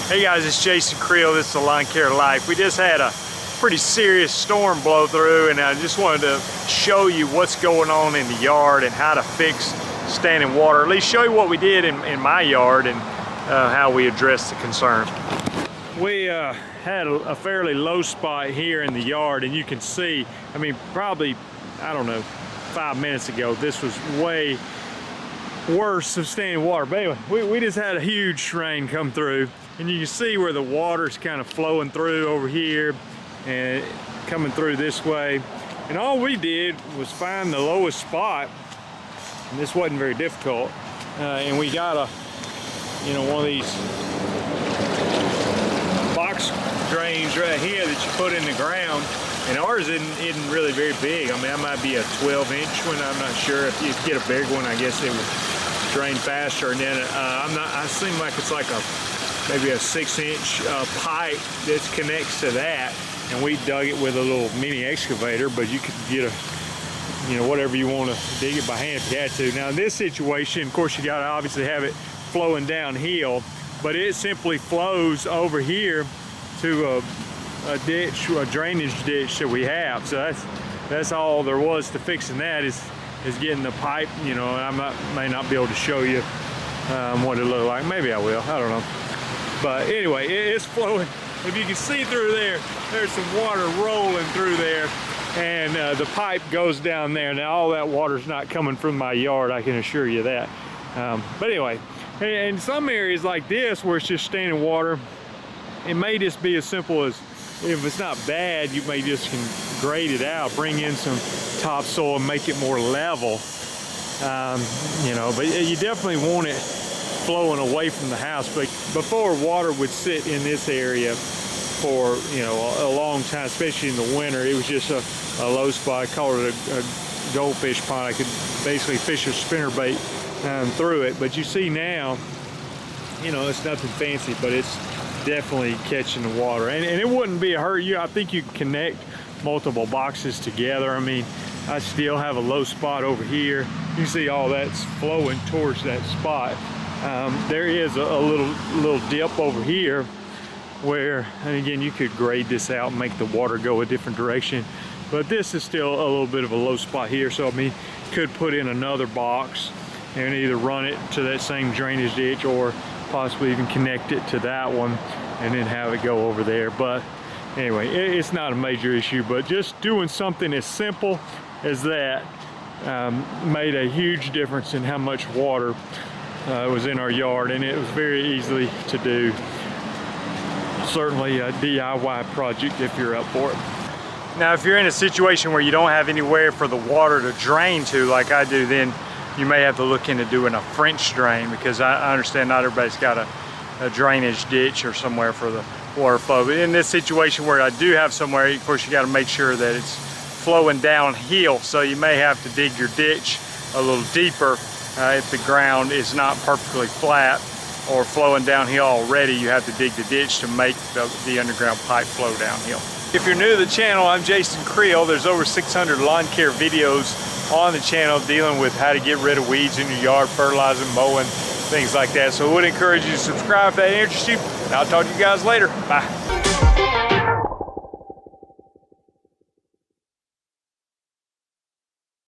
Hey guys, it's Jason Creel. This is the Lawn Care Life. We just had a pretty serious storm blow through, and I just wanted to show you what's going on in the yard and how to fix standing water. At least show you what we did in my yard and how we addressed the concern. We had a fairly low spot here in the yard, and you can see, I mean, probably, I don't know, 5 minutes ago, this was way worse of standing water. But anyway, we just had a huge rain come through, and you can see where the water's kind of flowing through over here and coming through this way. And all we did was find the lowest spot, and this wasn't very difficult. And we got one of these box drains right here that you put in the ground. And ours isn't really very big. I mean, that might be a 12-inch one. I'm not sure. If you get a big one, I guess it would drain faster. And then I seem like it's like maybe a 6-inch pipe that connects to that. And we dug it with a little mini excavator, but you could get whatever you want to dig it by hand if you had to. Now in this situation, of course, you got to obviously have it flowing downhill, but it simply flows over here to a ditch, a drainage ditch that we have. So that's all there was to fixing that is getting the pipe. And I may not be able to show you what it looked like. Maybe I will. I don't know. But anyway, it's flowing. If you can see through there, there's some water rolling through there, and the pipe goes down there. Now all that water's not coming from my yard, I can assure you that. But anyway, in some areas like this where it's just standing water, it may just be as simple as, if it's not bad, you may just can grade it out, bring in some topsoil and make it more level. But you definitely want it flowing away from the house. But before, water would sit in this area for a long time, especially in the winter. It was just a low spot. I call it a goldfish pond. I could basically fish a spinnerbait through it. But you see now, it's nothing fancy, but it's definitely catching the water, and it wouldn't be a hurt. I think you can connect multiple boxes together. I mean, I still have a low spot over here. You can see all that's flowing towards that spot. There is a little dip over here where, and again, you could grade this out and make the water go a different direction, but this is still a little bit of a low spot here. So I mean, could put in another box and either run it to that same drainage ditch or possibly even connect it to that one and then have it go over there. But anyway, it's not a major issue, but just doing something as simple as that made a huge difference in how much water was in our yard, and it was very easily to do. Certainly a DIY project if you're up for it. Now if you're in a situation where you don't have anywhere for the water to drain to like I do, then you may have to look into doing a French drain, because I understand not everybody's got a drainage ditch or somewhere for the water flow. But in this situation where I do have somewhere, of course you got to make sure that it's flowing downhill. So you may have to dig your ditch a little deeper if the ground is not perfectly flat or flowing downhill already. You have to dig the ditch to make the underground pipe flow downhill. If you're new to the channel, I'm Jason Creel. There's over 600 lawn care videos on the channel dealing with how to get rid of weeds in your yard, fertilizing, mowing, things like that. So I would encourage you to subscribe if that interests you. And I'll talk to you guys later. Bye.